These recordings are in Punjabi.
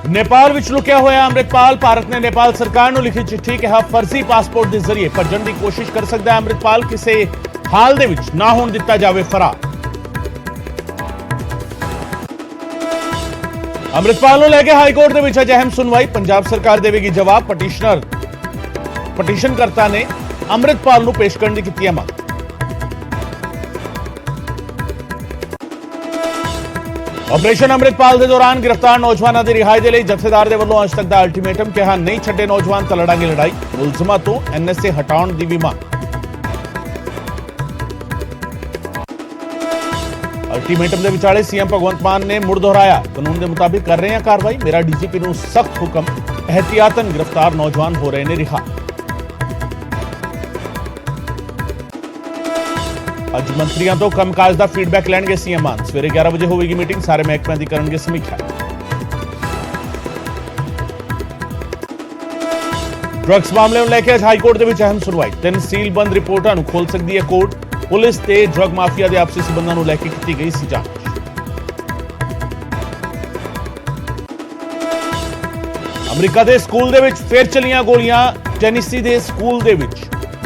नेपाल विच लुकिया होया अमृतपाल। भारत ने नेपाल सरकार ਨੂੰ ਲਿਖੀ ਚਿੱਠੀ ਕਿਹਾ ਫਰਜ਼ੀ ਪਾਸਪੋਰਟ ਦੇ ਜ਼ਰੀਏ ਭੱਜਣ ਦੀ ਕੋਸ਼ਿਸ਼ ਕਰ ਸਕਦਾ ਹੈ ਅਮਰਿਤਪਾਲ, ਕਿਸੇ ਹਾਲ ਦੇ ਵਿੱਚ ਨਾ ਹੋਣ ਦਿੱਤਾ ਜਾਵੇ ਫਰਾਰ। ਅਮਰਿਤਪਾਲ ਨੂੰ ਲੈ ਕੇ ਹਾਈ ਕੋਰਟ ਦੇ ਵਿੱਚ ਅੱਜ ਅਹਿਮ ਸੁਣਵਾਈ। ਪੰਜਾਬ ਸਰਕਾਰ ਦੇਵੇਗੀ ਜਵਾਬ। ਪਟੀਸ਼ਨਕਰਤਾ ਨੇ ਅਮਰਿਤਪਾਲ ਨੂੰ ਪੇਸ਼ ਕਰਨ ਦੀ ਕੀਤੀ ਹੈ ਮੰਗ। ऑपरेशन अमृतपाल के दौरान गिरफ्तार नौजवानों की रिहाई के लिए जथेदार के वालों अज तक का अल्टीमेटम, कहा नहीं छड्डे नौजवान तो लड़ांगे लड़ाई। मुलजमां तो NSA हटाउण दी भी मांग। अल्टीमेटम के विचाले सीएम भगवंत मान ने मुड़ दोहराया, कानून के मुताबिक कर रहे हैं कार्रवाई। मेरा DGP नूं सख्त हुक्म, एहतियातन गिरफ्तार नौजवान हो रहे हैं रिहा। ਅੱਜ ਮੰਤਰੀਆਂ ਤੋਂ ਕੰਮਕਾਜ ਦਾ ਫੀਡਬੈਕ ਲੈਣਗੇ ਸੀਐਮ ਮਾਨ। ਸਵੇਰੇ 11 ਵਜੇ ਹੋਵੇਗੀ ਮੀਟਿੰਗ, ਸਾਰੇ ਮਹਿਕਮਿਆਂ ਦੀ ਕਰਨਗੇ ਸਮੀਖਿਆ। ਡਰੱਗਸ ਮਾਮਲੇ ਨੂੰ ਲੈ ਕੇ ਅੱਜ ਹਾਈ ਕੋਰਟ ਦੇ ਵਿੱਚ ਅਹਿਮ ਸੁਣਵਾਈ। 3 ਸੀਲਬੰਦ ਰਿਪੋਰਟਾਂ ਨੂੰ ਖੋਲ ਸਕਦੀ ਹੈ ਕੋਰਟ। ਪੁਲਿਸ ਤੇ ਡਰੱਗ ਮਾਫੀਆ ਦੇ ਆਪਸੀ ਸਬੰਧਾਂ ਨੂੰ ਲੈ ਕੇ ਕੀਤੀ ਗਈ ਸੀ ਜਾਂਚ। ਅਮਰੀਕਾ ਦੇ ਸਕੂਲ ਦੇ ਵਿੱਚ ਫੇਰ ਚੱਲੀਆਂ ਗੋਲੀਆਂ। ਟੈਨੇਸੀ ਦੇ ਸਕੂਲ ਦੇ ਵਿੱਚ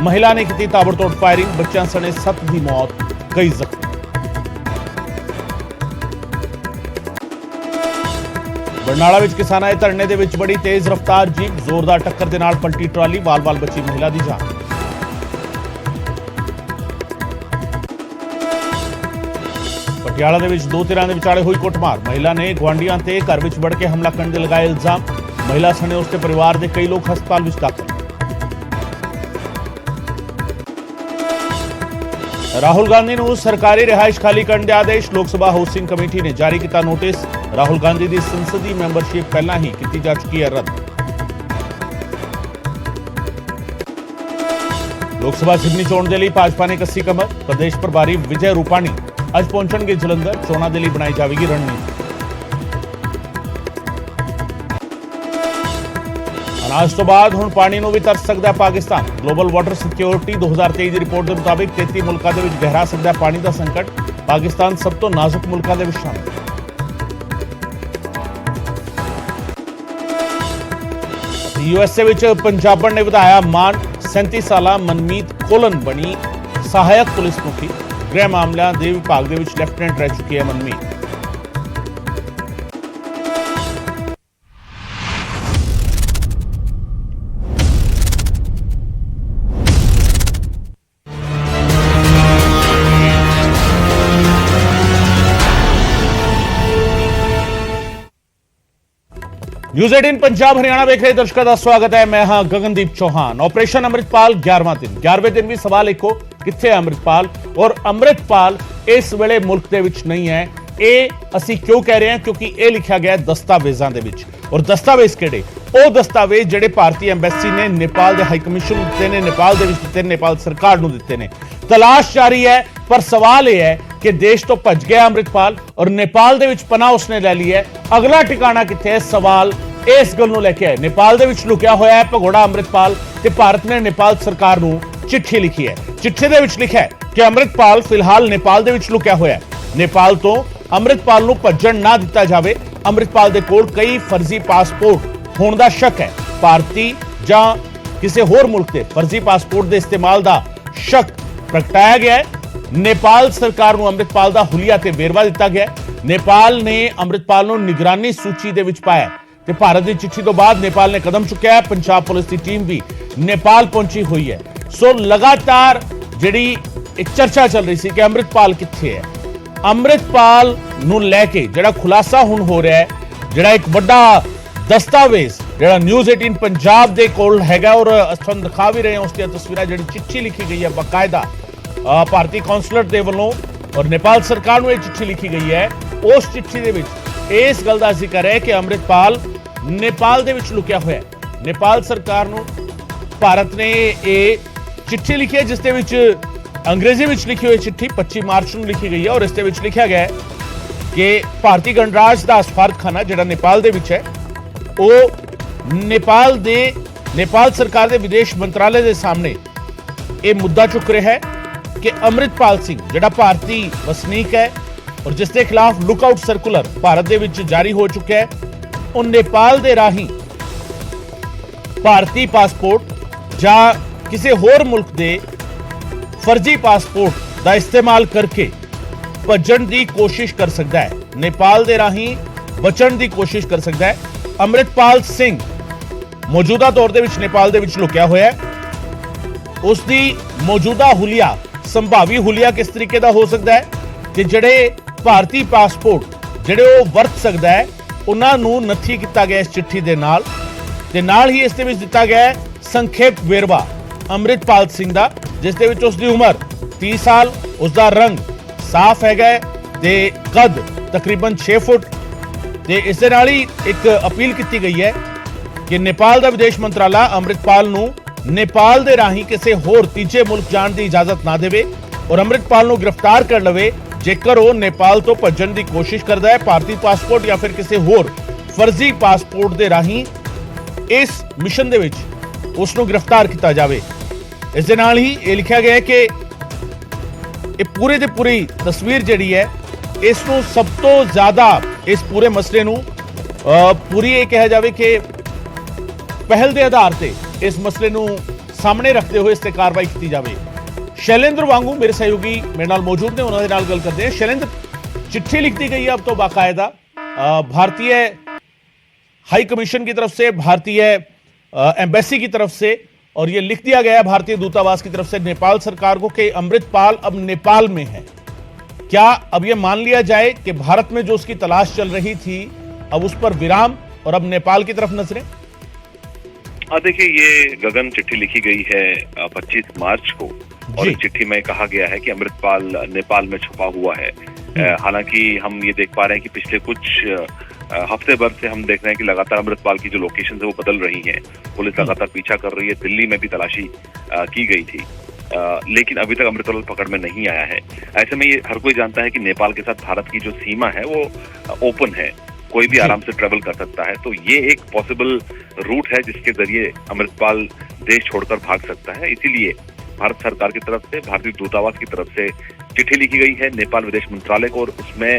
महिला ने की ताबड़तोड़ फायरिंग, बच्चों सने 7 की मौत, कई जख्मी। बरनाला विच किसानां दे धरने दे विच बड़ी तेज रफ्तार जीप, जोरदार टक्कर दे नाल पलटी ट्राली, वाल-वाल बची महिला दी जान। पटियाला दे विच 2 धिरां दे विचाले होई कुੱਟਮਾਰ। महिला ने गुआंढियां ते घर विच वड़ के हमला करने दे लगाए इल्जाम। महिला सने उसके परिवार दे कई लोग हस्पताल विच दाखल। राहुल गांधी ਨੂੰ ਸਰਕਾਰੀ ਰਿਹਾਇਸ਼ ਖਾਲੀ ਕਰਨ ਦੇ ਆਦੇਸ਼। ਲੋਕ ਸਭਾ ਹਾਊਸਿੰਗ ਕਮੇਟੀ ਨੇ ਜਾਰੀ ਕੀਤਾ ਨੋਟਿਸ। ਰਾਹੁਲ ਗਾਂਧੀ ਦੀ ਸੰਸਦੀ ਮੈਂਬਰਸ਼ਿਪ ਪਹਿਲਾਂ ਹੀ ਕੀਤੀ ਜਾ ਚੁੱਕੀ ਹੈ ਰੱਦ। ਲੋਕ ਸਭਾ ਸਿਡਨੀ ਚੋਣ ਦੇ ਲਈ ਭਾਜਪਾ ਨੇ ਕੱਸੀ ਕਮਰ। ਪ੍ਰਦੇਸ਼ ਪ੍ਰਭਾਰੀ ਵਿਜੇ ਰੂਪਾਣੀ ਅੱਜ ਪਹੁੰਚਣਗੇ ਜਲੰਧਰ। ਚੋਣਾਂ ਦੇ ਲਈ ਬਣਾਈ ਜਾਵੇਗੀ ਰਣਨੀਤੀ। अनाज तो बाद हुण पानी नूं भी तरस सकदा पाकिस्तान। ग्लोबल वाटर सिक्योरिटी 2023 की रिपोर्ट के मुताबिक 33 मुल्कां दे विच गहरा सकदा पानी का संकट। पाकिस्तान सब तो नाजुक मुल्कां दे विच शामिल। USA विच पंजाबण ने वधाया मान। 37 साला मनमीत कोलन बनी सहायक पुलिस मुखी। गृह मामलों के विभाग दे विच लेफ्टिनेंट रह चुकी है मनमीत। न्यूज़ 18 पंजाब हरियाणा देख रहे दर्शकों का स्वागत है। मैं हां गगनदीप चौहान। ऑपरेशन अमृतपाल 11वें दिन भी सवाल इको, किथे अमृतपाल? और अमृतपाल इस वेले मुल्क दे विच नहीं है। ਇਹ ਅਸੀਂ ਕਿਉਂ ਕਹਿ ਰਹੇ ਹਾਂ? ਕਿਉਂਕਿ ਇਹ ਲਿਖਿਆ ਗਿਆ ਦਸਤਾਵੇਜ਼ਾਂ ਦੇ ਵਿੱਚ। ਔਰ ਦਸਤਾਵੇਜ਼ ਕਿਹੜੇ? ਉਹ ਦਸਤਾਵੇਜ਼ ਜਿਹੜੇ ਭਾਰਤੀ ਐਮਬੈਸੀ ਨੇ ਨੇਪਾਲ ਦੇ ਹਾਈ ਕਮਿਸ਼ਨ ਨੂੰ ਦਿੱਤੇ ਨੇ, ਨੇਪਾਲ ਦੇ ਵਿੱਚ ਦਿੱਤੇ ਨੇ, ਨੇਪਾਲ ਸਰਕਾਰ ਨੂੰ ਦਿੱਤੇ ਨੇ। ਤਲਾਸ਼ ਜਾਰੀ ਹੈ, ਪਰ ਸਵਾਲ ਇਹ ਹੈ ਕਿ ਦੇਸ਼ ਤੋਂ ਭੱਜ ਗਿਆ ਅਮਰਿਤਪਾਲ ਔਰ ਨੇਪਾਲ ਦੇ ਵਿੱਚ ਪਨਾਹ ਉਸਨੇ ਲੈ ਲਈ ਹੈ। ਅਗਲਾ ਟਿਕਾਣਾ ਕਿੱਥੇ ਹੈ? ਸਵਾਲ ਇਸ ਗੱਲ ਨੂੰ ਲੈ ਕੇ ਹੈ। ਨੇਪਾਲ ਦੇ ਵਿੱਚ ਲੁਕਿਆ ਹੋਇਆ ਹੈ ਭਗੌੜਾ ਅਮਰਿਤਪਾਲ ਤੇ ਭਾਰਤ ਨੇ ਨੇਪਾਲ ਸਰਕਾਰ ਨੂੰ ਚਿੱਠੀ ਲਿਖੀ ਹੈ। ਚਿੱਠੀ ਦੇ ਵਿੱਚ ਲਿਖਿਆ ਹੈ ਕਿ ਅਮਰਿਤਪਾਲ ਫਿਲਹਾਲ ਨੇਪਾਲ ਦੇ ਵਿੱਚ ਲੁਕਿਆ ਹੋਇਆ ਹੈ। ਨੇਪਾਲ ਤੋਂ ਅਮਰਿਤਪਾਲ ਨੂੰ ਭੱਜਣ ਨਾ ਦਿੱਤਾ ਜਾਵੇ। ਅਮਰਿਤਪਾਲ ਦੇ ਕੋਲ ਕਈ ਫਰਜ਼ੀ ਪਾਸਪੋਰਟ ਹੋਣ ਦਾ ਸ਼ੱਕ ਹੈ। ਭਾਰਤੀ ਜਾਂ ਕਿਸੇ ਹੋਰ ਮੁਲਕ ਦੇ ਫਰਜ਼ੀ ਪਾਸਪੋਰਟ ਦੇ ਇਸਤੇਮਾਲ ਦਾ ਸ਼ੱਕ ਪ੍ਰਗਟਾਇਆ ਗਿਆ ਹੈ। ਨੇਪਾਲ ਸਰਕਾਰ ਨੂੰ ਅਮਰਿਤਪਾਲ ਦਾ ਹੁਲੀਆ ਤੇ ਵੇਰਵਾ ਦਿੱਤਾ ਗਿਆ। ਨੇਪਾਲ ਨੇ ਅਮਰਿਤਪਾਲ ਨੂੰ ਨਿਗਰਾਨੀ ਸੂਚੀ ਦੇ ਵਿੱਚ ਪਾਇਆ ਤੇ ਭਾਰਤ ਦੀ ਚਿੱਠੀ ਤੋਂ ਬਾਅਦ ਨੇਪਾਲ ਨੇ ਕਦਮ ਚੁੱਕਿਆ ਹੈ। ਪੰਜਾਬ ਪੁਲਿਸ ਦੀ ਟੀਮ ਵੀ ਨੇਪਾਲ ਪਹੁੰਚੀ ਹੋਈ ਹੈ। ਸੋ ਲਗਾਤਾਰ ਜਿਹੜੀ ਇੱਕ ਚਰਚਾ ਚੱਲ ਰਹੀ ਸੀ ਕਿ ਅਮਰਿਤਪਾਲ ਕਿੱਥੇ ਹੈ। ਅਮਰਿਤਪਾਲ ਨੂੰ ਲੈ ਕੇ ਜਿਹੜਾ ਖੁਲਾਸਾ ਹੁਣ ਹੋ ਰਿਹਾ ਹੈ, ਜਿਹੜਾ ਇੱਕ ਵੱਡਾ ਦਸਤਾਵੇਜ਼ ਜਿਹੜਾ ਨਿਊਜ਼ 18 ਪੰਜਾਬ ਦੇ ਕੋਲ ਹੈਗਾ ਔਰ ਤੁਹਾਨੂੰ ਦਿਖਾ ਵੀ ਰਹੇ ਹਾਂ ਉਸ ਦੀਆਂ ਤਸਵੀਰਾਂ, ਜਿਹੜੀ ਚਿੱਠੀ ਲਿਖੀ ਗਈ ਹੈ ਬਾਕਾਇਦਾ ਭਾਰਤੀ ਕੌਂਸਲੇਟ ਦੇ ਵੱਲੋਂ ਔਰ ਨੇਪਾਲ ਸਰਕਾਰ ਨੂੰ ਇਹ ਚਿੱਠੀ ਲਿਖੀ ਗਈ ਹੈ। ਉਸ ਚਿੱਠੀ ਦੇ ਵਿੱਚ ਇਸ ਗੱਲ ਦਾ ਜ਼ਿਕਰ ਹੈ ਕਿ ਅਮਰਿਤਪਾਲ ਨੇਪਾਲ ਦੇ ਵਿੱਚ ਲੁਕਿਆ ਹੋਇਆ ਹੈ। ਨੇਪਾਲ ਸਰਕਾਰ ਨੂੰ ਭਾਰਤ ਨੇ ਇਹ ਚਿੱਠੀ ਲਿਖੀ ਹੈ ਜਿਸ ਦੇ ਵਿੱਚ अंग्रेजी में लिखी हुई चिट्ठी 25 मार्च को लिखी गई है और इस लिखा गया है कि भारतीय गणराज का सफारतखाना जो नेपाल दे विच है वो नेपाल सरकार के विदेश मंत्रालय के सामने ये मुद्दा चुक रहा है कि अमृतपाल सिंह जो भारतीय वसनीक है और जिसके खिलाफ लुकआउट सर्कुलर भारत के विच जारी हो चुका है, ਉਹ ਨੇਪਾਲ ਦੇ ਰਾਹੀਂ ਭਾਰਤੀ ਪਾਸਪੋਰਟ ਜਾਂ ਕਿਸੇ ਹੋਰ ਮੁਲਕ ਦੇ ਫਰਜ਼ੀ ਪਾਸਪੋਰਟ ਦਾ ਇਸਤੇਮਾਲ ਕਰਕੇ ਭੱਜਣ ਦੀ ਕੋਸ਼ਿਸ਼ ਕਰ ਸਕਦਾ ਹੈ, ਨੇਪਾਲ ਦੇ ਰਾਹੀਂ ਬਚਣ ਦੀ ਕੋਸ਼ਿਸ਼ ਕਰ ਸਕਦਾ ਹੈ। ਅੰਮ੍ਰਿਤਪਾਲ ਸਿੰਘ ਮੌਜੂਦਾ ਤੌਰ ਦੇ ਵਿੱਚ ਨੇਪਾਲ ਦੇ ਵਿੱਚ ਲੁਕਿਆ ਹੋਇਆ ਹੈ। ਉਸ ਦੀ ਮੌਜੂਦਾ ਹੁਲੀਆ, ਸੰਭਾਵੀ ਹੁਲੀਆ ਕਿਸ ਤਰੀਕੇ ਦਾ ਹੋ ਸਕਦਾ ਹੈ ਕਿ ਜਿਹੜੇ ਭਾਰਤੀ ਪਾਸਪੋਰਟ ਜਿਹੜੇ ਉਹ ਵਰਤ ਸਕਦਾ ਹੈ, ਉਹਨਾਂ ਨੂੰ ਨੱਥੀ ਕੀਤਾ ਗਿਆ ਇਸ ਚਿੱਠੀ ਦੇ ਨਾਲ, ਤੇ ਨਾਲ ਹੀ ਇਸ ਦੇ ਵਿੱਚ ਦਿੱਤਾ ਗਿਆ ਹੈ ਸੰਖੇਪ ਵੇਰਵਾ ਅੰਮ੍ਰਿਤਪਾਲ ਸਿੰਘ ਦਾ, ਜਿਸ ਦੇ ਵਿੱਚ ਉਸ ਦੀ ਉਮਰ 30 ਸਾਲ, ਉਸ ਦਾ ਰੰਗ ਸਾਫ਼ ਹੈਗਾ ਤੇ ਕੱਦ ਤਕਰੀਬਨ 6 ਫੁੱਟ। ਤੇ ਇਸ ਦੇ ਨਾਲ ਹੀ ਇੱਕ ਅਪੀਲ ਕੀਤੀ ਗਈ ਹੈ ਕਿ ਨੇਪਾਲ ਦਾ ਵਿਦੇਸ਼ ਮੰਤਰਾਲਾ ਅੰਮ੍ਰਿਤਪਾਲ ਨੂੰ ਨੇਪਾਲ ਦੇ ਰਾਹੀਂ ਕਿਸੇ ਹੋਰ ਤੀਜੇ ਮੁਲਕ ਜਾਣ ਦੀ ਇਜਾਜ਼ਤ ਨਾ ਦੇਵੇ ਔਰ ਅੰਮ੍ਰਿਤਪਾਲ ਨੂੰ ਗ੍ਰਿਫਤਾਰ ਕਰ ਲਵੇ ਜੇਕਰ ਉਹ ਨੇਪਾਲ ਤੋਂ ਭੱਜਣ ਦੀ ਕੋਸ਼ਿਸ਼ ਕਰਦਾ ਹੈ, ਭਾਰਤੀ ਪਾਸਪੋਰਟ ਜਾਂ ਫਿਰ ਕਿਸੇ ਹੋਰ ਫਰਜ਼ੀ ਪਾਸਪੋਰਟ ਦੇ ਰਾਹੀਂ ਇਸ ਮਿਸ਼ਨ ਦੇ ਵਿੱਚ ਉਸ ਨੂੰ ਗ੍ਰਿਫਤਾਰ ਕੀਤਾ ਜਾਵੇ। ਇਸ ਦੇ ਨਾਲ ਹੀ ਇਹ ਲਿਖਿਆ ਗਿਆ ਹੈ ਕਿ ਇਹ ਪੂਰੇ ਦੀ ਪੂਰੀ ਤਸਵੀਰ ਜਿਹੜੀ ਹੈ, ਇਸ ਨੂੰ ਸਭ ਤੋਂ ਜ਼ਿਆਦਾ ਇਸ ਪੂਰੇ ਮਸਲੇ ਨੂੰ ਪੂਰੀ ਇਹ ਕਿਹਾ ਜਾਵੇ ਕਿ ਪਹਿਲ ਦੇ ਆਧਾਰ ਤੇ ਇਸ ਮਸਲੇ ਨੂੰ ਸਾਹਮਣੇ ਰੱਖਦੇ ਹੋਏ ਇਸ ਤੇ ਕਾਰਵਾਈ ਕੀਤੀ ਜਾਵੇ। शैलेंद्र वांगू मेरे सहयोगी मेरे नाल मौजूद ने, उन्होंने नाल गल करते हैं। शैलेंद्र, चिट्ठी लिख दी गई है अब तो बाकायदा भारतीय हाई कमीशन की तरफ से, भारतीय एम्बेसी की तरफ से, और ये लिख दिया गया है भारतीय दूतावास की तरफ से नेपाल सरकार को कि अमृतपाल अब नेपाल में है। क्या अब ये मान लिया जाए कि भारत में जो उसकी तलाश चल रही थी अब उस पर विराम और अब नेपाल की तरफ नजरें? देखिए, ये गगन चिट्ठी लिखी गई है 25 मार्च को और इस चिट्ठी में कहा गया है कि अमृतपाल नेपाल में छुपा हुआ है। हालांकि हम ये देख पा रहे हैं कि पिछले कुछ हफ्ते भर से हम देख रहे हैं कि लगातार अमृतपाल की जो लोकेशन है वो बदल रही है। पुलिस लगातार पीछा कर रही है। दिल्ली में भी तलाशी की गई थी, लेकिन अभी तक अमृतपाल पकड़ में नहीं आया है। ऐसे में ये हर कोई जानता है कि नेपाल के साथ भारत की जो सीमा है वो ओपन है, कोई भी आराम से ट्रेवल कर सकता है। तो ये एक पॉसिबल रूट है जिसके जरिए अमृतपाल देश छोड़कर भाग सकता है। इसीलिए भारत सरकार की तरफ से, भारतीय दूतावास की तरफ से चिट्ठी लिखी गई है नेपाल विदेश मंत्रालय को, और उसमें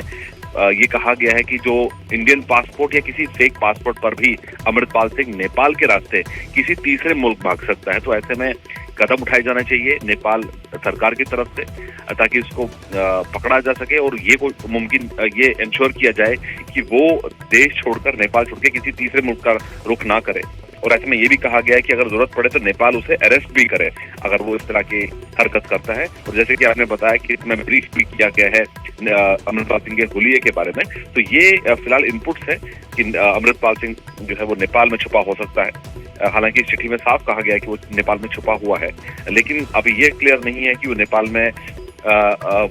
ये कहा गया है कि जो इंडियन पासपोर्ट या किसी फेक पासपोर्ट पर भी अमृतपाल सिंह नेपाल के रास्ते किसी तीसरे मुल्क भाग सकता है। तो ऐसे में कदम उठाए जाना चाहिए नेपाल सरकार की तरफ से ताकि उसको पकड़ा जा सके और ये मुमकिन ये इंश्योर किया जाए कि वो देश छोड़कर, नेपाल छोड़ के किसी तीसरे मुल्क का रुख ना करे। और ऐसे में ये भी कहा गया है कि अगर जरूरत पड़े तो नेपाल उसे अरेस्ट भी करे अगर वो इस तरह की हरकत करता है। और जैसे कि आपने बताया कि इसमें ब्रीफ भी किया गया है अमृतपाल सिंह के हुलिये के बारे में, तो ये फिलहाल इनपुट्स है कि अमृतपाल सिंह जो है वो नेपाल में छुपा हो सकता है। हालांकि इस चिट्ठी में साफ कहा गया है कि वो नेपाल में छुपा हुआ है, लेकिन अभी ये क्लियर नहीं है कि वो नेपाल में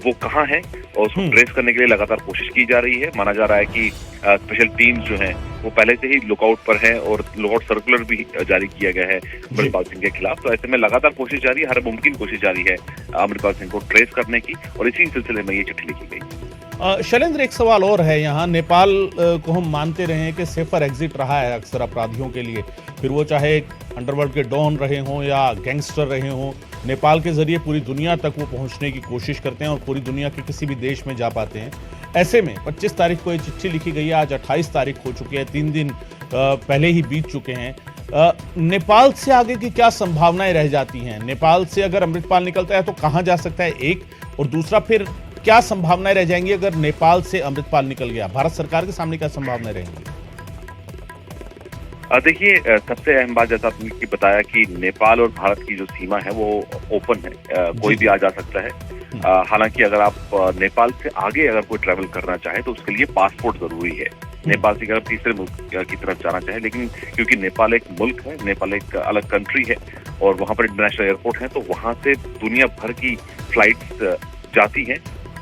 वो कहाँ है, और उसको ट्रेस करने के लिए लगातार कोशिश की जा रही है। माना जा रहा है कि स्पेशल टीम्स जो हैं वो पहले से ही लुकआउट पर हैं और लुकआउट सर्कुलर भी जारी किया गया है अमृतपाल सिंह के खिलाफ। तो ऐसे में लगातार कोशिश जारी है, हर मुमकिन कोशिश जारी है अमृतपाल सिंह को ट्रेस करने की, और इसी सिलसिले में ये चिट्ठी लिखी गई। शैलेंद्र, एक सवाल और है यहाँ। नेपाल को हम मानते रहे हैं कि सेफर एग्जिट रहा है अक्सर अपराधियों के लिए, फिर वो चाहे अंडरवर्ल्ड के डॉन रहे हों या गैंगस्टर रहे हों, नेपाल के जरिए पूरी दुनिया तक वो पहुंचने की कोशिश करते हैं और पूरी दुनिया के किसी भी देश में जा पाते हैं। ऐसे में 25 तारीख को ये चिट्ठी लिखी गई है, आज 28 तारीख हो चुकी है, 3 दिन पहले ही बीत चुके हैं। नेपाल से आगे की क्या संभावनाएं रह जाती हैं? नेपाल से अगर अमृतपाल निकलता है तो कहाँ जा सकता है, एक, और दूसरा फिर क्या संभावनाएं रह जाएंगी अगर नेपाल से अमृतपाल निकल गया? भारत सरकार के सामने क्या संभावनाएं रहेंगी? देखिए, सबसे अहम बात जैसा आपने बताया कि नेपाल और भारत की जो सीमा है वो ओपन है, कोई भी आ जा सकता है। हालांकि अगर आप नेपाल से आगे अगर कोई ट्रैवल करना चाहे तो उसके लिए पासपोर्ट जरूरी है। नेपाल से अगर तीसरे मुल्क की तरफ जाना चाहे, लेकिन क्योंकि नेपाल एक मुल्क है, नेपाल एक अलग कंट्री है और वहाँ पर इंटरनेशनल एयरपोर्ट है, तो वहाँ से दुनिया भर की फ्लाइट्स जाती हैं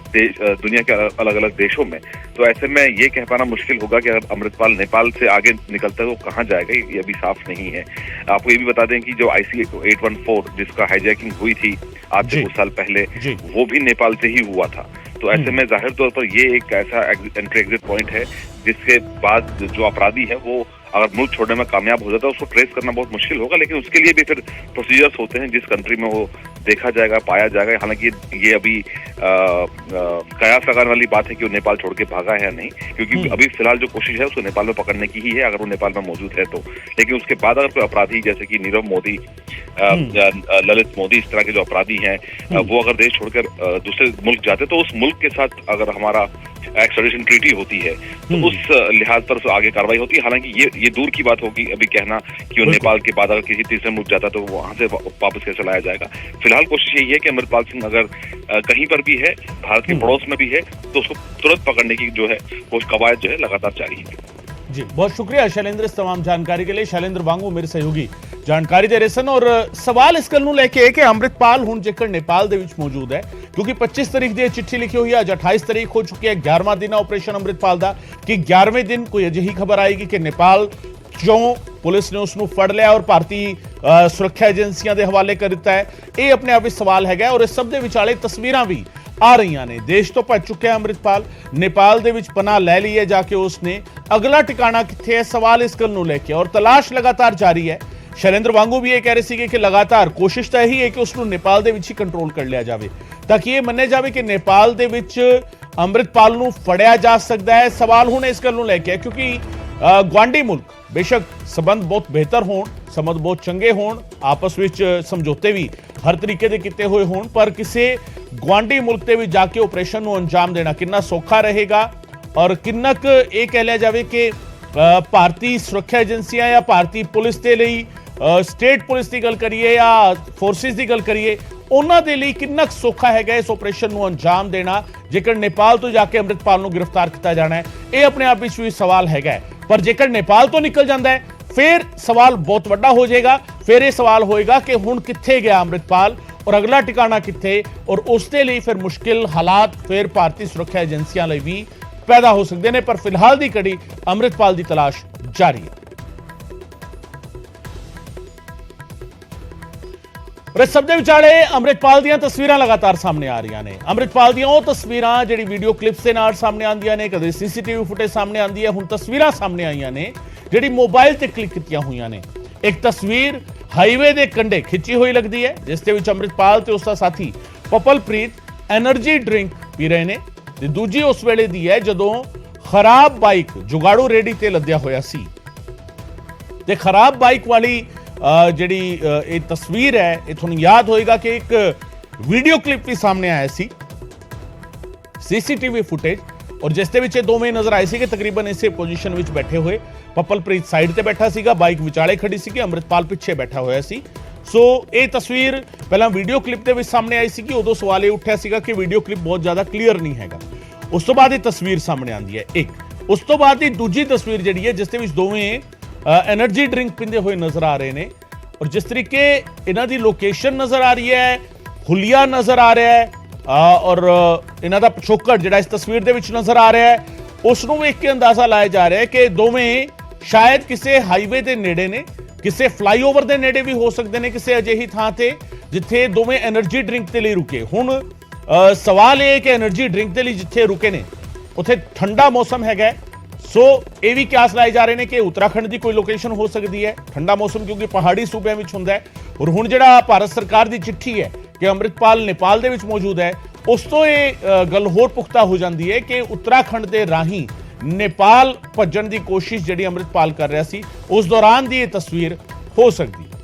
दुनिया के अलग अलग देशों में। तो ऐसे में ये कह पाना मुश्किल होगा कि अगर अमृतपाल नेपाल से आगे निकलता है तो कहाँ जाएगा, ये अभी साफ नहीं है। आपको ये भी बता दें कि जो IC-814 जिसका हाईजैकिंग हुई थी आज से कुछ साल पहले, वो भी नेपाल से ही हुआ था। तो ऐसे में जाहिर तौर पर ये एक ऐसा एंट्री एग्जिट पॉइंट है जिसके बाद जो अपराधी है वो अगर मुल्क छोड़ने में कामयाब हो जाता है उसको ट्रेस करना बहुत मुश्किल होगा, लेकिन उसके लिए भी फिर प्रोसीजर्स होते हैं जिस कंट्री में वो देखा जाएगा, पाया जाएगा। हालांकि ये अभी कयास लगाने वाली बात है कि वो नेपाल छोड़ के भागा है या नहीं, क्योंकि अभी फिलहाल जो कोशिश है उसको नेपाल में पकड़ने की ही है, अगर वो नेपाल में मौजूद है तो। लेकिन उसके बाद अगर कोई अपराधी जैसे कि नीरव मोदी, ललित मोदी, इस तरह के जो अपराधी हैं, वो अगर देश छोड़कर दूसरे मुल्क जाते तो उस मुल्क के साथ अगर हमारा एक्स्ट्राडिशन ट्रीटी होती है तो उस लिहाज पर आगे कार्रवाई होती है। हालांकि ये दूर की बात होगी अभी कहना कि वो नेपाल के बाद अगर किसी तीसरे मुल्क जाता तो वहां से वापस कैसे लाया जाएगा। फिलहाल कोशिश यही है कि अमृतपाल सिंह अगर कहीं पर भी है, भारत के पड़ोस में भी है, तो उसको तुरंत पकड़ने की जो है वो कवायद जो है लगातार जारी है। जी, बहुत शुक्रिया शैलेंद्र इस तमाम जानकारी के लिए। शैलेंद्र वांगू मेरे सहयोगी ਜਾਣਕਾਰੀ ਦੇ ਰਹੇ ਸਨ। ਔਰ ਸਵਾਲ ਇਸ ਗੱਲ ਨੂੰ ਲੈ ਕੇ ਕਿ ਅੰਮ੍ਰਿਤਪਾਲ ਹੁਣ ਜੇਕਰ ਨੇਪਾਲ ਦੇ ਵਿੱਚ ਮੌਜੂਦ ਹੈ, ਕਿਉਂਕਿ 25 ਤਰੀਕ ਦੀ ਚਿੱਠੀ ਲਿਖੀ ਹੋਈ ਹੈ, ਅੱਜ 28 ਤਰੀਕ ਹੋ ਚੁੱਕੀ ਹੈ, 11ਵਾਂ ਦਿਨ ਹੈ ਆਪਰੇਸ਼ਨ ਅੰਮ੍ਰਿਤਪਾਲ ਦਾ, ਕਿ 11ਵੇਂ ਦਿਨ ਕੋਈ ਅਜਿਹੀ ਖਬਰ ਆਏਗੀ ਕਿ ਨੇਪਾਲ ਚੋਂ ਪੁਲਿਸ ਨੇ ਉਸ ਨੂੰ ਫੜ ਲਿਆ ਔਰ ਭਾਰਤੀ ਸੁਰੱਖਿਆ ਏਜੰਸੀਆਂ ਦੇ ਹਵਾਲੇ ਕਰ ਦਿੱਤਾ ਹੈ। ਇਹ ਆਪਣੇ ਆਪ ਵਿੱਚ ਸਵਾਲ ਹੈਗਾ ਔਰ ਇਸ ਸਭ ਦੇ ਵਿਚਾਲੇ ਤਸਵੀਰਾਂ ਵੀ ਆ ਰਹੀਆਂ ਨੇ। ਦੇਸ਼ ਤੋਂ ਭੱਜ ਚੁੱਕਿਆ ਅੰਮ੍ਰਿਤਪਾਲ, ਨੇਪਾਲ ਦੇ ਵਿੱਚ ਪਨਾਹ ਲੈ ਲਈ ਹੈ ਜਾ ਕੇ ਉਸਨੇ। ਅਗਲਾ ਟਿਕਾਣਾ ਕਿੱਥੇ ਹੈ, ਸਵਾਲ ਇਸ ਗੱਲ ਨੂੰ ਲੈ ਕੇ ਔਰ ਤਲਾਸ਼ ਲਗਾਤਾਰ ਜਾਰੀ ਹੈ। ਸ਼ੈਲੇਂਦਰ ਵਾਂਗੂ ਵੀ ਇਹ ਕਹਿ ਰਹੇ ਸੀਗੇ ਕਿ ਲਗਾਤਾਰ ਕੋਸ਼ਿਸ਼ ਤਾਂ ਇਹੀ ਹੈ ਕਿ ਉਸ ਨੂੰ ਨੇਪਾਲ ਦੇ ਵਿੱਚ ਹੀ ਕੰਟਰੋਲ ਕਰ ਲਿਆ ਜਾਵੇ ਤਾਂ ਕਿ ਇਹ ਮੰਨਿਆ ਜਾਵੇ ਕਿ ਨੇਪਾਲ ਦੇ ਵਿੱਚ ਅੰਮ੍ਰਿਤਪਾਲ ਨੂੰ ਫੜਿਆ ਜਾ ਸਕਦਾ ਹੈ। ਸਵਾਲ ਹੁਣ ਇਸ ਗੱਲ ਨੂੰ ਲੈ ਕੇ ਹੈ ਕਿਉਂਕਿ ਗੁਆਂਢੀ ਮੁਲਕ ਬੇਸ਼ੱਕ ਸਬੰਧ ਬਹੁਤ ਬਿਹਤਰ ਹੋਣ, ਸੰਬੰਧ ਬਹੁਤ ਚੰਗੇ ਹੋਣ, ਆਪਸ ਵਿੱਚ ਸਮਝੌਤੇ ਵੀ ਹਰ ਤਰੀਕੇ ਦੇ ਕੀਤੇ ਹੋਏ ਹੋਣ, ਪਰ ਕਿਸੇ ਗੁਆਂਢੀ ਮੁਲਕ ਤੇ ਵੀ ਜਾ ਕੇ ਆਪਰੇਸ਼ਨ ਨੂੰ ਅੰਜਾਮ ਦੇਣਾ ਕਿੰਨਾ ਸੌਖਾ ਰਹੇਗਾ ਔਰ ਕਿੰਨਾ ਕੁ ਇਹ ਕਹਿ ਲਿਆ ਜਾਵੇ ਕਿ ਭਾਰਤੀ ਸੁਰੱਖਿਆ ਏਜੰਸੀਆਂ ਜਾਂ ਭਾਰਤੀ ਪੁਲਿਸ ਦੇ ਲਈ, ਸਟੇਟ ਪੁਲਿਸ ਦੀ ਗੱਲ ਕਰੀਏ ਜਾਂ ਫੋਰਸਿਸ ਦੀ ਗੱਲ ਕਰੀਏ, ਉਹਨਾਂ ਦੇ ਲਈ ਕਿੰਨਾ ਕੁ ਸੌਖਾ ਹੈਗਾ ਇਸ ਆਪਰੇਸ਼ਨ ਨੂੰ ਅੰਜਾਮ ਦੇਣਾ ਜੇਕਰ ਨੇਪਾਲ ਤੋਂ ਜਾ ਕੇ ਅੰਮ੍ਰਿਤਪਾਲ ਨੂੰ ਗ੍ਰਿਫਤਾਰ ਕੀਤਾ ਜਾਣਾ ਹੈ। ਇਹ ਆਪਣੇ ਆਪ ਵਿੱਚ ਵੀ ਸਵਾਲ ਹੈਗਾ, ਪਰ ਜੇਕਰ ਨੇਪਾਲ ਤੋਂ ਨਿਕਲ ਜਾਂਦਾ ਹੈ ਫਿਰ ਸਵਾਲ ਬਹੁਤ ਵੱਡਾ ਹੋ ਜਾਏਗਾ। ਫਿਰ ਇਹ ਸਵਾਲ ਹੋਏਗਾ ਕਿ ਹੁਣ ਕਿੱਥੇ ਗਿਆ ਅੰਮ੍ਰਿਤਪਾਲ ਔਰ ਅਗਲਾ ਟਿਕਾਣਾ ਕਿੱਥੇ, ਔਰ ਉਸ ਦੇ ਲਈ ਫਿਰ ਮੁਸ਼ਕਿਲ ਹਾਲਾਤ ਫਿਰ ਭਾਰਤੀ ਸੁਰੱਖਿਆ ਏਜੰਸੀਆਂ ਲਈ ਵੀ ਪੈਦਾ ਹੋ ਸਕਦੇ ਨੇ। ਪਰ ਫਿਲਹਾਲ ਦੀ ਘੜੀ ਅੰਮ੍ਰਿਤਪਾਲ ਦੀ ਤਲਾਸ਼ ਜਾਰੀ ਹੈ। ਇਸ ਸਭ ਦੇ ਵਿਚਾਲੇ ਅੰਮ੍ਰਿਤਪਾਲ ਦੀਆਂ ਤਸਵੀਰਾਂ ਲਗਾਤਾਰ ਸਾਹਮਣੇ ਆ ਰਹੀਆਂ ਨੇ। ਅੰਮ੍ਰਿਤਪਾਲ ਦੀਆਂ ਉਹ ਤਸਵੀਰਾਂ ਜਿਹੜੀ ਵੀਡੀਓ ਕਲਿੱਪਸ ਦੇ ਨਾਲ ਸਾਹਮਣੇ ਆਉਂਦੀਆਂ ਨੇ, ਕਦੇ ਸੀਸੀਟੀਵੀ ਫੁਟੇਜ ਸਾਹਮਣੇ ਆਉਂਦੀ ਹੈ, ਹੁਣ ਤਸਵੀਰਾਂ ਸਾਹਮਣੇ ਆਈਆਂ ਨੇ ਜਿਹੜੀ ਮੋਬਾਈਲ ਤੇ ਕਲਿੱਕ ਕੀਤੀਆਂ ਹੋਈਆਂ ਨੇ। ਇੱਕ ਤਸਵੀਰ ਹਾਈਵੇ ਦੇ ਕੰਢੇ ਖਿੱਚੀ ਹੋਈ ਲੱਗਦੀ ਹੈ ਜਿਸ ਦੇ ਵਿੱਚ ਅੰਮ੍ਰਿਤਪਾਲ ਤੇ ਉਸ ਦਾ ਸਾਥੀ ਪਪਲਪ੍ਰੀਤ એનર્ਜੀ ਡਰਿੰਕ ਪੀ ਰਹੇ ਨੇ, ਤੇ ਦੂਜੀ ਉਸ ਵੇਲੇ ਦੀ ਹੈ ਜਦੋਂ ਖਰਾਬ ਬਾਈਕ ਜੁਗਾੜੂ ਰੇੜੀ ਤੇ ਲੱਦਿਆ ਹੋਇਆ ਸੀ। ਤੇ ਖਰਾਬ ਬਾਈਕ ਵਾਲੀ ਜਿਹੜੀ ਇਹ ਤਸਵੀਰ ਹੈ, ਇਹ ਤੁਹਾਨੂੰ ਯਾਦ ਹੋਏਗਾ ਕਿ ਇੱਕ ਵੀਡੀਓ ਕਲਿੱਪ ਵੀ ਸਾਹਮਣੇ ਆਇਆ ਸੀ, ਸੀਸੀਟੀਵੀ ਫੁਟੇਜ, ਔਰ ਜਿਸ ਦੇ ਵਿੱਚ ਇਹ ਦੋਵੇਂ ਨਜ਼ਰ ਆਏ ਸੀ ਕਿ ਤਕਰੀਬਨ ਇਸੇ ਪੋਜੀਸ਼ਨ ਵਿੱਚ ਬੈਠੇ ਹੋਏ। ਪਪਲਪ੍ਰੀਤ ਸਾਈਡ ਤੇ ਬੈਠਾ ਸੀਗਾ, ਬਾਈਕ ਵਿਚਾਲੇ ਖੜੀ ਸੀ, ਅੰਮ੍ਰਿਤਪਾਲ ਪਿੱਛੇ ਬੈਠਾ ਹੋਇਆ ਸੀ। ਸੋ ਇਹ ਤਸਵੀਰ ਪਹਿਲਾਂ ਵੀਡੀਓ ਕਲਿੱਪ ਦੇ ਵਿੱਚ ਸਾਹਮਣੇ ਆਈ ਸੀ ਕਿ ਉਦੋਂ ਸਵਾਲ ਇਹ ਉੱਠਿਆ ਸੀਗਾ ਕਿ ਵੀਡੀਓ ਕਲਿੱਪ ਬਹੁਤ ਜ਼ਿਆਦਾ ਕਲੀਅਰ ਨਹੀਂ ਹੈਗਾ। ਉਸ ਤੋਂ ਬਾਅਦ ਇਹ ਤਸਵੀਰ ਸਾਹਮਣੇ ਆਉਂਦੀ ਹੈ ਇੱਕ, ਉਸ ਤੋਂ ਬਾਅਦ ਦੀ ਦੂਜੀ ਤਸਵੀਰ ਜਿਹੜੀ ਹੈ ਜਿਸ ਦੇ ਵਿੱਚ ਦੋਵੇਂ એનર્ਜੀ ਡਰਿੰਕ ਪੀਂਦੇ ਹੋਏ ਨਜ਼ਰ ਆ ਰਹੇ ਨੇ, ਔਰ ਜਿਸ ਤਰੀਕੇ ਇਹਨਾਂ ਦੀ ਲੋਕੇਸ਼ਨ ਨਜ਼ਰ ਆ ਰਹੀ ਹੈ, ਹੁਲੀਆ ਨਜ਼ਰ ਆ ਰਿਹਾ ਹੈ, ਔਰ ਇਹਨਾਂ ਦਾ ਪਿਛੋਕੜ ਜਿਹੜਾ ਇਸ ਤਸਵੀਰ ਦੇ ਵਿੱਚ ਨਜ਼ਰ ਆ ਰਿਹਾ ਹੈ, ਉਸ ਨੂੰ ਵੇਖ ਕੇ ਅੰਦਾਜ਼ਾ ਲਾਇਆ ਜਾ ਰਿਹਾ ਹੈ ਕਿ ਦੋਵੇਂ ਸ਼ਾਇਦ ਕਿਸੇ ਹਾਈਵੇ ਦੇ ਨੇੜੇ ਨੇ, ਕਿਸੇ ਫਲਾਈਓਵਰ ਦੇ ਨੇੜੇ ਵੀ ਹੋ ਸਕਦੇ ਨੇ, ਕਿਸੇ ਅਜਿਹੀ ਥਾਂ ਤੇ ਜਿੱਥੇ ਦੋਵੇਂ એનર્ਜੀ ਡਰਿੰਕ ਦੇ ਲਈ ਰੁਕੇ। ਹੁਣ ਸਵਾਲ ਇਹ ਹੈ ਕਿ એનર્ਜੀ ਡਰਿੰਕ ਦੇ ਲਈ ਜਿੱਥੇ ਰੁਕੇ ਨੇ ਉੱਥੇ ਠੰਡਾ ਮੌਸਮ ਹੈਗਾ, ਸੋ ਇਹ ਵੀ ਕਿਆਸ ਲਾਏ ਜਾ ਰਹੇ ਨੇ ਕਿ ਉੱਤਰਾਖੰਡ ਦੀ ਕੋਈ ਲੋਕੇਸ਼ਨ ਹੋ ਸਕਦੀ ਹੈ। ਠੰਡਾ ਮੌਸਮ ਕਿਉਂਕਿ ਪਹਾੜੀ ਸੂਬਿਆਂ ਵਿੱਚ ਹੁੰਦਾ ਹੈ, ਔਰ ਹੁਣ ਜਿਹੜਾ ਭਾਰਤ ਸਰਕਾਰ ਦੀ ਚਿੱਠੀ ਹੈ ਕਿ ਅੰਮ੍ਰਿਤਪਾਲ ਨੇਪਾਲ ਦੇ ਵਿੱਚ ਮੌਜੂਦ ਹੈ, ਉਸ ਤੋਂ ਇਹ ਗੱਲ ਹੋਰ ਪੁਖਤਾ ਹੋ ਜਾਂਦੀ ਹੈ ਕਿ ਉੱਤਰਾਖੰਡ ਦੇ ਰਾਹੀਂ ਨੇਪਾਲ ਭੱਜਣ ਦੀ ਕੋਸ਼ਿਸ਼ ਜਿਹੜੀ ਅੰਮ੍ਰਿਤਪਾਲ ਕਰ ਰਿਹਾ ਸੀ ਉਸ ਦੌਰਾਨ ਦੀ ਇਹ ਤਸਵੀਰ ਹੋ ਸਕਦੀ ਹੈ।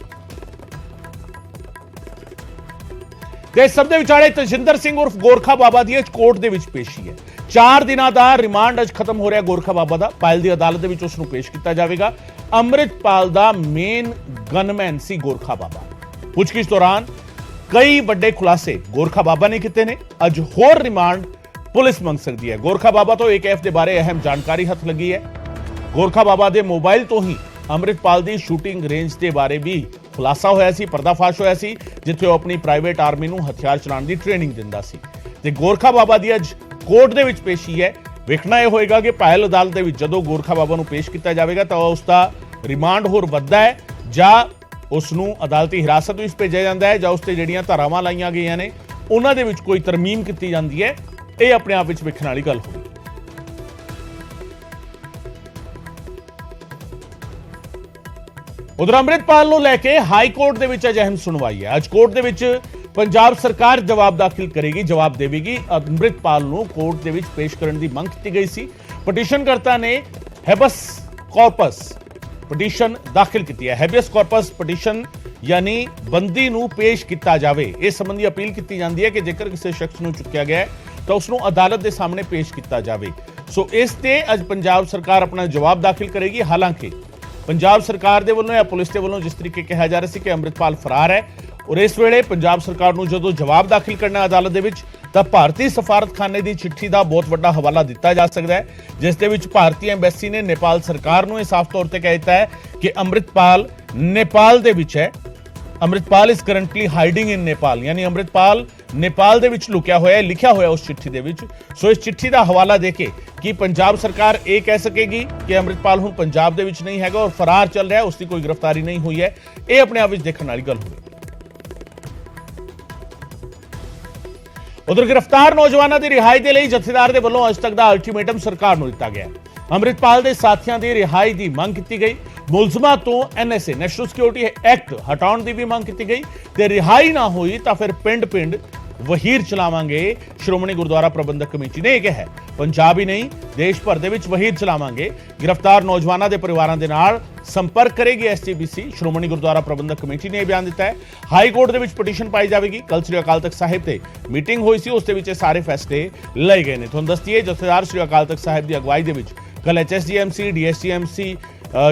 ਤੇ ਸਭ ਦੇ ਵਿਚਾਲੇ ਤਜਿੰਦਰ ਸਿੰਘ ਉਰਫ ਗੋਰਖਾ ਬਾਬਾ ਦੀ ਕੋਰਟ ਦੇ ਵਿੱਚ ਪੇਸ਼ੀ ਹੈ। 4 ਦਿਨਾਂ ਦਾ ਰਿਮਾਂਡ ਅੱਜ ਖਤਮ ਹੋ ਰਿਹਾ ਗੋਰਖਾ ਬਾਬਾ ਦਾ। ਪਾਇਲ ਦੀ ਅਦਾਲਤ ਦੇ ਵਿੱਚ ਉਸ ਨੂੰ ਪੇਸ਼ ਕੀਤਾ ਜਾਵੇਗਾ। ਅੰਮ੍ਰਿਤਪਾਲ ਦਾ ਮੇਨ ਗਨਮੈਨ ਸੀ ਗੋਰਖਾ ਬਾਬਾ। ਪੁੱਛਗਿੱਛ ਦੌਰਾਨ ਕਈ ਵੱਡੇ ਖੁਲਾਸੇ ਗੋਰਖਾ ਬਾਬਾ ਨੇ ਕੀਤੇ ਨੇ। ਅੱਜ ਹੋਰ ਰਿਮਾਂਡ ਪੁਲਿਸ ਮੰਗ ਸਕਦੀ ਹੈ। ਗੋਰਖਾ ਬਾਬਾ ਤੋਂ AKF ਦੇ ਬਾਰੇ ਅਹਿਮ ਜਾਣਕਾਰੀ ਹੱਥ ਲੱਗੀ ਹੈ। ਗੋਰਖਾ ਬਾਬਾ ਦੇ ਮੋਬਾਈਲ ਤੋਂ ਹੀ ਅੰਮ੍ਰਿਤਪਾਲ ਦੀ ਸ਼ੂਟਿੰਗ ਰੇਂਜ ਦੇ ਬਾਰੇ ਵੀ ਖੁਲਾਸਾ ਹੋਇਆ ਸੀ, ਪਰਦਾਫਾਸ਼ ਹੋਇਆ ਸੀ, ਜਿੱਥੇ ਉਹ ਆਪਣੀ ਪ੍ਰਾਈਵੇਟ ਆਰਮੀ ਨੂੰ ਹਥਿਆਰ ਚਲਾਉਣ ਦੀ ਟ੍ਰੇਨਿੰਗ ਦਿੰਦਾ ਸੀ। ਤੇ ਗੋਰਖਾ ਬਾਬਾ ਦੀ ਅੱਜ ਕੋਰਟ ਦੇ ਵਿੱਚ ਪੇਸ਼ੀ ਹੈ। ਵੇਖਣਾ ਇਹ ਹੋਏਗਾ ਕਿ ਪਾਇਲ ਅਦਾਲਤ ਦੇ ਵਿੱਚ ਜਦੋਂ ਗੋਰਖਾ ਬਾਬਾ ਨੂੰ ਪੇਸ਼ ਕੀਤਾ ਜਾਵੇਗਾ ਤਾਂ ਉਸ ਦਾ ਰਿਮਾਂਡ ਹੋਰ ਵੱਧਦਾ ਹੈ ਜਾਂ ਉਸ ਨੂੰ ਅਦਾਲਤੀ ਹਿਰਾਸਤ ਵਿੱਚ ਭੇਜਿਆ ਜਾਂਦਾ ਹੈ ਜਾਂ ਉਸ ਤੇ ਜਿਹੜੀਆਂ ਧਾਰਾਵਾਂ ਲਾਈਆਂ ਗਈਆਂ ਨੇ ਉਹਨਾਂ ਦੇ ਵਿੱਚ ਕੋਈ ਤਰਮੀਮ ਕੀਤੀ ਜਾਂਦੀ ਹੈ। ਇਹ ਆਪਣੇ ਆਪ ਵਿੱਚ ਵੇਖਣ ਵਾਲੀ ਗੱਲ ਹੋਵੇਗੀ। ਉਧਰ ਅੰਮ੍ਰਿਤਪਾਲ ਨੂੰ ਲੈ ਕੇ ਹਾਈ ਕੋਰਟ ਦੇ ਵਿੱਚ ਅੱਜ ਅਹਿਮ ਸੁਣਵਾਈ ਹੈ। ਅੱਜ ਕੋਰਟ ਦੇ ਵਿੱਚ ਪੰਜਾਬ ਸਰਕਾਰ ਜਵਾਬ ਦਾਖਲ ਕਰੇਗੀ, ਜਵਾਬ ਦੇਵੇਗੀ। ਅੰਮ੍ਰਿਤਪਾਲ ਨੂੰ ਕੋਰਟ ਦੇ ਵਿੱਚ ਪੇਸ਼ ਕਰਨ ਦੀ ਮੰਗ ਕੀਤੀ ਗਈ ਸੀ। ਪਟੀਸ਼ਨਕਰਤਾ ਨੇ ਹੈਬਸ ਕਾਰਪਸ ਪਟੀਸ਼ਨ ਦਾਖਲ ਕੀਤੀ ਹੈ। ਹੈਬੀਅਸ ਕਾਰਪਸ ਪਟੀਸ਼ਨ यानी बंदी ਨੂੰ ਪੇਸ਼ ਕੀਤਾ ਜਾਵੇ। ਇਸ ਸੰਬੰਧੀ ਅਪੀਲ ਕੀਤੀ ਜਾਂਦੀ ਹੈ ਕਿ ਜੇਕਰ ਕਿਸੇ ਸ਼ਖਸ ਨੂੰ ਚੁੱਕਿਆ ਗਿਆ ਤਾਂ ਉਸ ਨੂੰ ਅਦਾਲਤ ਦੇ ਸਾਹਮਣੇ ਪੇਸ਼ ਕੀਤਾ ਜਾਵੇ। ਸੋ ਇਸ ਤੇ ਅੱਜ ਪੰਜਾਬ ਸਰਕਾਰ ਆਪਣਾ ਜਵਾਬ ਦਾਖਲ ਕਰੇਗੀ। ਹਾਲਾਂਕਿ ਪੰਜਾਬ ਸਰਕਾਰ ਦੇ ਵੱਲੋਂ ਜਾਂ ਪੁਲਿਸ ਦੇ ਵੱਲੋਂ ਜਿਸ ਤਰੀਕੇ ਕਿਹਾ ਜਾ ਰਿਹਾ ਸੀ ਕਿ ਅੰਮ੍ਰਿਤਪਾਲ ਫਰਾਰ ਹੈ ਔਰ ਇਸ ਵੇਲੇ ਪੰਜਾਬ ਸਰਕਾਰ ਨੂੰ ਜਦੋਂ ਜਵਾਬ ਦਾਖਲ ਕਰਨਾ ਅਦਾਲਤ ਦੇ ਵਿੱਚ ਤਾਂ ਭਾਰਤੀ ਸਫਾਰਤਖਾਨੇ ਦੀ ਚਿੱਠੀ ਦਾ ਬਹੁਤ ਵੱਡਾ ਹਵਾਲਾ ਦਿੱਤਾ ਜਾ ਸਕਦਾ ਹੈ, ਜਿਸ ਦੇ ਵਿੱਚ ਭਾਰਤੀ ਐਮਬੈਸੀ ਨੇ ਨੇਪਾਲ ਸਰਕਾਰ ਨੂੰ ਇਹ ਸਾਫ਼ ਤੌਰ ਤੇ ਕਹਿ ਦਿੱਤਾ ਹੈ ਕਿ ਅੰਮ੍ਰਿਤਪਾਲ ਨੇਪਾਲ ਦੇ ਵਿੱਚ ਹੈ। ਅੰਮ੍ਰਿਤਪਾਲ ਇਜ਼ ਕਰੰਟਲੀ ਹਾਈਡਿੰਗ ਇਨ ਨੇਪਾਲ, ਯਾਨੀ ਅੰਮ੍ਰਿਤਪਾਲ ਨੇਪਾਲ ਦੇ ਵਿੱਚ ਲੁਕਿਆ ਹੋਇਆ ਹੈ, ਲਿਖਿਆ ਹੋਇਆ ਉਸ ਚਿੱਠੀ ਦੇ ਵਿੱਚ। ਸੋ ਇਸ ਚਿੱਠੀ ਦਾ ਹਵਾਲਾ ਦੇ ਕੇ ਕਿ ਪੰਜਾਬ ਸਰਕਾਰ ਇਹ ਕਹਿ ਸਕੇਗੀ ਕਿ ਅੰਮ੍ਰਿਤਪਾਲ ਹੁਣ ਪੰਜਾਬ ਦੇ ਵਿੱਚ ਨਹੀਂ ਹੈਗਾ ਔਰ ਫਰਾਰ ਚੱਲ ਰਿਹਾ, ਉਸ ਦੀ ਕੋਈ ਗ੍ਰਿਫਤਾਰੀ ਨਹੀਂ ਹੋਈ ਹੈ, ਇਹ ਆਪਣੇ ਆਪ ਵਿੱਚ ਦੇਖਣ ਵਾਲੀ ਗੱਲ ਹੋਵੇਗੀ। ਉਧਰ ਗ੍ਰਿਫਤਾਰ ਨੌਜਵਾਨਾਂ ਦੀ ਰਿਹਾਈ ਦੇ ਲਈ ਜਥੇਦਾਰ ਦੇ ਵੱਲੋਂ ਅੱਜ ਤੱਕ ਦਾ ਅਲਟੀਮੇਟਮ ਸਰਕਾਰ ਨੂੰ ਦਿੱਤਾ ਗਿਆ। ਅੰਮ੍ਰਿਤਪਾਲ ਦੇ ਸਾਥੀਆਂ ਦੀ ਰਿਹਾਈ ਦੀ ਮੰਗ ਕੀਤੀ ਗਈ। ਮੁਲਜ਼ਮਾਂ ਤੋਂ ਐਨਐਸਏ ਨੈਸ਼ਨਲ ਸਿਕਿਉਰਿਟੀ ਐਕਟ ਹਟਾਉਣ ਦੀ ਵੀ ਮੰਗ ਕੀਤੀ ਗਈ ਤੇ ਰਿਹਾਈ ਨਾ ਹੋਈ ਤਾਂ ਫਿਰ ਪਿੰਡ-ਪਿੰਡ ਵਹੀਰ ਚਲਾਵਾਂਗੇ। ਸ਼੍ਰੋਮਣੀ ਗੁਰਦੁਆਰਾ ਪ੍ਰਬੰਧਕ ਕਮੇਟੀ ਨੇ ਇਹ ਕਿਹਾ ਹੈ। ਪੰਜਾਬ ਹੀ ਨਹੀਂ ਦੇਸ਼ ਭਰ ਦੇ ਵਿੱਚ ਵਹੀਰ ਚਲਾਵਾਂਗੇ। ਗ੍ਰਿਫਤਾਰ ਨੌਜਵਾਨਾਂ ਦੇ ਪਰਿਵਾਰਾਂ ਦੇ ਨਾਲ ਸੰਪਰਕ ਕਰੇਗੀ ਐਸਜੀਪੀਸੀ। ਸ਼੍ਰੋਮਣੀ ਗੁਰਦੁਆਰਾ ਪ੍ਰਬੰਧਕ ਕਮੇਟੀ ਨੇ ਇਹ ਬਿਆਨ ਦਿੱਤਾ ਹੈ। ਹਾਈ ਕੋਰਟ ਦੇ ਵਿੱਚ ਪਟੀਸ਼ਨ ਪਾਈ ਜਾਵੇਗੀ। ਕੱਲ੍ਹ ਸ੍ਰੀ ਅਕਾਲ ਤਖਤ ਸਾਹਿਬ ਤੇ ਮੀਟਿੰਗ ਹੋਈ ਸੀ, ਉਸ ਦੇ ਵਿੱਚ ਇਹ ਸਾਰੇ ਫੈਸਲੇ ਲਏ ਗਏ ਨੇ। ਤੁਹਾਨੂੰ ਦੱਸਦੀਏ ਜਥੇਦਾਰ ਸ੍ਰੀ ਅਕਾਲ ਤਖਤ ਸਾਹਿਬ ਦੀ ਅਗਵਾਈ ਦੇ ਵਿੱਚ ਕੱਲ੍ਹ ਐਚਐਸਡੀਐਮਸੀ, ਡੀਐਸਡੀਐਮਸੀ,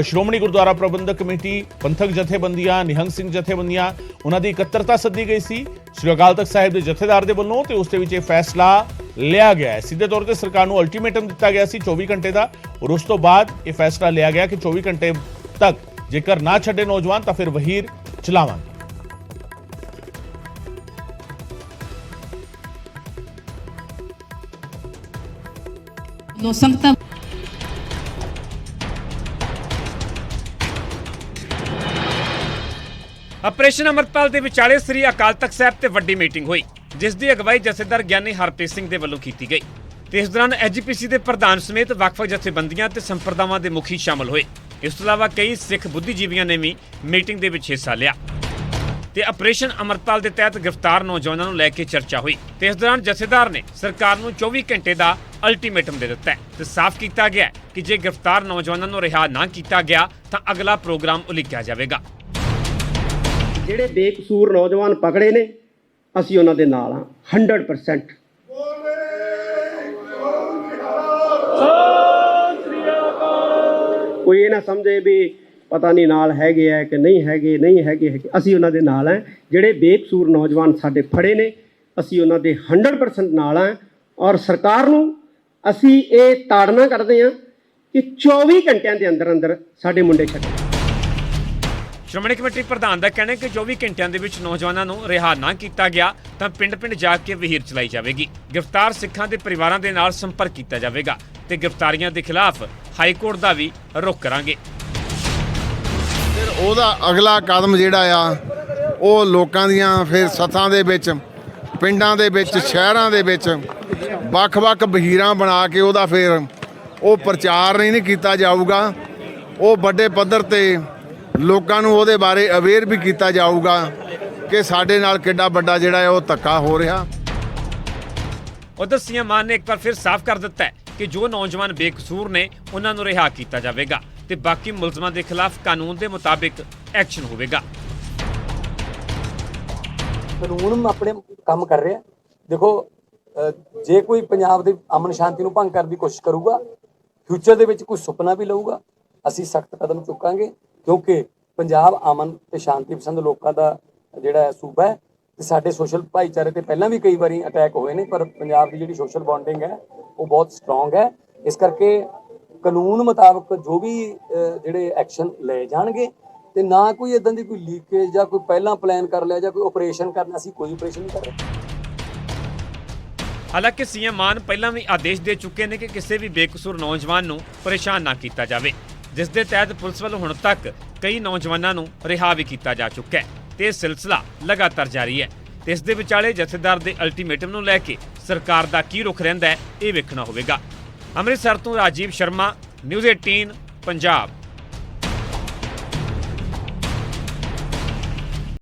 ਸ਼੍ਰੋਮਣੀ ਗੁਰਦੁਆਰਾ ਪ੍ਰਬੰਧਕ ਕਮੇਟੀ, ਪੰਥਕ ਜਥੇਬੰਦੀਆਂ, ਨਿਹੰਗ ਸਿੰਘ ਜਥੇਬੰਦੀਆਂ, ਉਹਨਾਂ ਦੀ ਇਕੱਤਰਤਾ ਸੱਦੀ ਗਈ ਸੀ ਸ੍ਰੀ ਅਕਾਲ ਤਖਤ ਸਾਹਿਬ ਦੇ ਜਥੇਦਾਰ ਦੇ ਵੱਲੋਂ ਤੇ ਉਸ ਦੇ ਵਿੱਚ ਇਹ ਫੈਸਲਾ ਲਿਆ ਗਿਆ ਹੈ। ਸਿੱਧੇ ਤੌਰ ਤੇ ਸਰਕਾਰ ਨੂੰ ਅਲਟੀਮੇਟਮ ਦਿੱਤਾ ਗਿਆ ਸੀ 24 ਘੰਟੇ ਦਾ ਔਰ ਉਸ ਤੋਂ ਬਾਅਦ ਇਹ ਫੈਸਲਾ ਲਿਆ ਗਿਆ ਕਿ 24 ਘੰਟੇ ਤੱਕ ਜੇਕਰ ਨਾ ਛੱਡੇ ਨੌਜਵਾਨ ਤਾਂ ਫਿਰ ਵਹੀਰ ਚਲਾਵਾਂਗੇ। ਸੰਗਤਾਂ ਆਪਰੇਸ਼ਨ ਅੰਮ੍ਰਿਤਪਾਲ ਦੇ ਵਿਚਾਲੇ ਸ੍ਰੀ ਅਕਾਲ ਤਖਤ ਸਾਹਿਬ ਤੇ ਵੱਡੀ ਮੀਟਿੰਗ ਹੋਈ, ਜਿਸ ਦੀ ਅਗਵਾਈ ਜਥੇਦਾਰ ਗਿਆਨੀ ਹਰਪ੍ਰੀਤ ਸਿੰਘ ਦੇ ਵੱਲੋਂ ਕੀਤੀ ਗਈ ਤੇ ਇਸ ਦੌਰਾਨ ਐਜੀਪੀਸੀ ਦੇ ਪ੍ਰਧਾਨ ਸਮੇਤ ਵੱਖ-ਵੱਖ ਜਥੇਬੰਦੀਆਂ ਤੇ ਸੰਪਰਦਾਵਾਂ ਦੇ ਮੁਖੀ ਸ਼ਾਮਲ ਹੋਏ। ਇਸ ਤੋਂ ਇਲਾਵਾ ਕਈ ਸਿੱਖ ਬੁੱਧੀਜੀਵੀਆਂ ਨੇ ਵੀ ਮੀਟਿੰਗ ਦੇ ਵਿੱਚ ਹਿੱਸਾ ਲਿਆ ਤੇ ਆਪਰੇਸ਼ਨ ਅੰਮ੍ਰਿਤਪਾਲ ਦੇ ਤਹਿਤ ਗ੍ਰਿਫਤਾਰ ਨੌਜਵਾਨਾਂ ਨੂੰ ਲੈ ਕੇ ਚਰਚਾ ਹੋਈ ਤੇ ਇਸ ਦੌਰਾਨ ਜਥੇਦਾਰ ਨੇ ਸਰਕਾਰ ਨੂੰ 24 ਘੰਟੇ ਦਾ ਅਲਟੀਮੇਟਮ ਦੇ ਦਿੱਤਾ ਹੈ ਤੇ ਸਾਫ਼ ਕੀਤਾ ਗਿਆ ਹੈ ਕਿ ਜੇ ਗ੍ਰਿਫਤਾਰ ਨੌਜਵਾਨਾਂ ਨੂੰ ਰਿਹਾ ਨਾ ਕੀਤਾ ਗਿਆ ਤਾਂ ਅਗਲਾ ਪ੍ਰੋਗਰਾਮ ਉਲੀਕਿਆ ਜਾਵੇਗਾ। ਜਿਹੜੇ ਬੇਕਸੂਰ ਨੌਜਵਾਨ ਪਕੜੇ ਨੇ ਅਸੀਂ ਉਹਨਾਂ ਦੇ ਨਾਲ ਹਾਂ 100%। ਕੋਈ ਇਹ ਨਾ ਸਮਝੇ ਵੀ ਪਤਾ ਨਹੀਂ ਨਾਲ ਹੈਗੇ ਆ ਕਿ ਨਹੀਂ ਹੈਗੇ ਅਸੀਂ ਉਹਨਾਂ ਦੇ ਨਾਲ ਹਾਂ। ਜਿਹੜੇ ਬੇਕਸੂਰ ਨੌਜਵਾਨ ਸਾਡੇ ਫੜੇ ਨੇ ਅਸੀਂ ਉਹਨਾਂ ਦੇ 100% ਨਾਲ ਹਾਂ ਔਰ ਸਰਕਾਰ ਨੂੰ ਅਸੀਂ ਇਹ ਤਾੜਨਾ ਕਰਦੇ ਹਾਂ ਕਿ 24 ਘੰਟਿਆਂ ਦੇ ਅੰਦਰ ਸਾਡੇ ਮੁੰਡੇ ਛੱਡੇ। ਸ਼੍ਰੋਮਣੀ ਕਮੇਟੀ ਪ੍ਰਧਾਨ ਦਾ ਕਹਿਣਾ ਹੈ ਕਿ 24 ਘੰਟਿਆਂ ਦੇ ਵਿੱਚ ਨੌਜਵਾਨਾਂ ਨੂੰ ਰਿਹਾ ਨਾ ਕੀਤਾ ਗਿਆ ਤਾਂ ਪਿੰਡ-ਪਿੰਡ ਜਾ ਕੇ ਵਹੀਰ ਚਲਾਈ ਜਾਵੇਗੀ। ਗ੍ਰਿਫਤਾਰ ਸਿੱਖਾਂ ਦੇ ਪਰਿਵਾਰਾਂ ਦੇ ਨਾਲ ਸੰਪਰਕ ਕੀਤਾ ਜਾਵੇਗਾ ਤੇ ਗ੍ਰਿਫਤਾਰੀਆਂ ਦੇ ਖਿਲਾਫ ਹਾਈ ਕੋਰਟ ਦਾ ਵੀ ਰੁਖ ਕਰਾਂਗੇ। ਫਿਰ ਉਹਦਾ ਅਗਲਾ ਕਦਮ ਜਿਹੜਾ ਆ ਉਹ ਲੋਕਾਂ ਦੀਆਂ ਫਿਰ ਸੱਥਾਂ ਦੇ ਵਿੱਚ, ਪਿੰਡਾਂ ਦੇ ਵਿੱਚ, ਸ਼ਹਿਰਾਂ ਦੇ ਵਿੱਚ ਵੱਖ-ਵੱਖ ਵਹੀਰਾਂ ਬਣਾ ਕੇ ਉਹਦਾ ਫਿਰ ਉਹ ਪ੍ਰਚਾਰ ਨਹੀਂ ਕੀਤਾ ਜਾਊਗਾ। ਉਹ ਵੱਡੇ ਪੱਧਰ ਤੇ ਲੋਕਾਂ ਨੂੰ ਉਹਦੇ ਬਾਰੇ ਅਵੇਅਰ ਵੀ ਕੀਤਾ ਜਾਊਗਾ ਕਿ ਸਾਡੇ ਨਾਲ ਕਿੱਡਾ ਵੱਡਾ ਜਿਹੜਾ ਹੈ ਉਹ ਧੱਕਾ ਹੋ ਰਿਹਾ। ਉਧਰ ਸੀਐਮ ਮਾਨ ਨੇ ਇੱਕ ਵਾਰ ਫਿਰ ਸਾਫ਼ ਕਰ ਦਿੱਤਾ ਹੈ ਕਿ ਜੋ ਨੌਜਵਾਨ ਬੇਕਸੂਰ ਨੇ ਉਹਨਾਂ ਨੂੰ ਰਿਹਾ ਕੀਤਾ ਜਾਵੇਗਾ ਤੇ ਬਾਕੀ ਮੁਲਜ਼ਮਾਂ ਦੇ ਖਿਲਾਫ ਕਾਨੂੰਨ ਦੇ ਮੁਤਾਬਿਕ ਐਕਸ਼ਨ ਹੋਵੇਗਾ। ਕਾਨੂੰਨ ਆਪਣੇ ਕੰਮ ਕਰ ਰਿਹਾ। ਦੇਖੋ ਜੇ ਕੋਈ ਪੰਜਾਬ ਦੇ ਅਮਨ ਸ਼ਾਂਤੀ ਨੂੰ ਭੰਗ ਕਰਨ ਦੀ ਕੋਸ਼ਿਸ਼ ਕਰੂਗਾ, ਫਿਊਚਰ ਦੇ ਵਿੱਚ ਕੋਈ ਸੁਪਨਾ ਵੀ ਲਊਗਾ, ਅਸੀਂ ਸਖਤ ਕਦਮ ਚੁੱਕਾਂਗੇ ਕਿਉਂਕਿ ਪੰਜਾਬ ਅਮਨ ਤੇ ਸ਼ਾਂਤੀ ਪਸੰਦ ਲੋਕਾਂ ਦਾ ਜਿਹੜਾ ਸੂਬਾ ਹੈ ਤੇ ਸਾਡੇ ਸੋਸ਼ਲ ਭਾਈਚਾਰੇ ਤੇ ਪਹਿਲਾਂ ਵੀ ਕਈ ਵਾਰੀ ਅਟੈਕ ਹੋਏ ਨੇ, ਪਰ ਪੰਜਾਬ ਦੀ ਜਿਹੜੀ ਸੋਸ਼ਲ ਬੌਂਡਿੰਗ ਹੈ ਉਹ ਬਹੁਤ ਸਟਰੋਂਗ ਹੈ। ਇਸ ਕਰਕੇ ਕਾਨੂੰਨ ਮੁਤਾਬਕ ਜੋ ਵੀ ਜਿਹੜੇ ਐਕਸ਼ਨ ਲਏ ਜਾਣਗੇ ਤੇ ਨਾ ਕੋਈ ਇਦਾਂ ਦੀ ਕੋਈ ਲੀਕੇਜ ਜਾਂ ਕੋਈ ਪਹਿਲਾਂ ਪਲਾਨ ਕਰ ਲਿਆ ਜਾਂ ਕੋਈ ਆਪਰੇਸ਼ਨ ਕਰਨਾ, ਅਸੀਂ ਕੋਈ ਆਪਰੇਸ਼ਨ ਨਹੀਂ ਕਰ ਰਹੇ। ਹਾਲਾਂਕਿ ਸੀਐਮ ਮਾਨ ਪਹਿਲਾਂ ਵੀ ਆਦੇਸ਼ ਦੇ ਚੁੱਕੇ ਨੇ ਕਿ ਕਿਸੇ ਵੀ ਬੇਕਸੂਰ ਨੌਜਵਾਨ ਨੂੰ ਪਰੇਸ਼ਾਨ ਨਾ ਕੀਤਾ ਜਾਵੇ, ਜਿਸ ਦੇ ਤਹਿਤ ਪੁਲਿਸ ਵੱਲੋਂ ਹੁਣ ਤੱਕ ਕਈ ਨੌਜਵਾਨਾਂ ਨੂੰ ਰਿਹਾ ਵੀ ਕੀਤਾ ਜਾ ਚੁੱਕਾ ਹੈ ਤੇ ਇਹ ਸਿਲਸਿਲਾ ਲਗਾਤਾਰ ਜਾਰੀ ਹੈ ਤੇ ਇਸ ਦੇ ਵਿਚਾਲੇ ਜਥੇਦਾਰ ਦੇ ਅਲਟੀਮੇਟਮ ਨੂੰ ਲੈ ਕੇ ਸਰਕਾਰ ਦਾ ਕੀ ਰੁਖ ਰਹਿੰਦਾ ਹੈ ਇਹ ਵੇਖਣਾ ਹੋਵੇਗਾ। ਅੰਮ੍ਰਿਤਸਰ ਤੋਂ ਰਾਜੀਵ ਸ਼ਰਮਾ, ਨਿਊਜ਼ 18 ਪੰਜਾਬ।